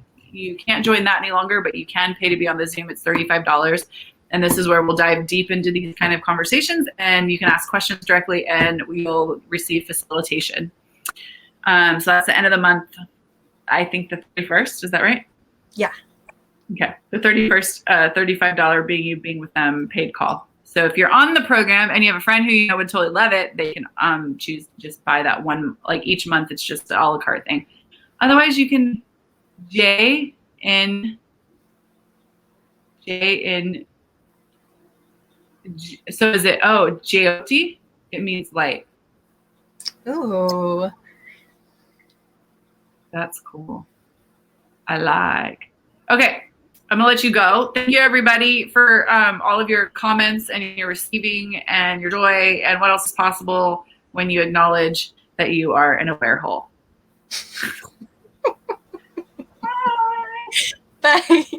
can't join that any longer, but you can pay to be on the Zoom. It's $35. And this is where we'll dive deep into these kind of conversations, and you can ask questions directly, and we'll receive facilitation. So that's the end of the month. I think the 31st. Is that right? Yeah. Okay. The 31st, $35 being with them paid call. So if you're on the program and you have a friend who you know would totally love it, they can choose just buy that one. Like each month, it's just an a la carte thing. Otherwise, you can J in. So is it Jyoti? It means light. Ooh, that's cool. I like. Okay. I'm gonna let you go. Thank you everybody for all of your comments and your receiving and your joy and what else is possible when you acknowledge that you are an aware hole. bye.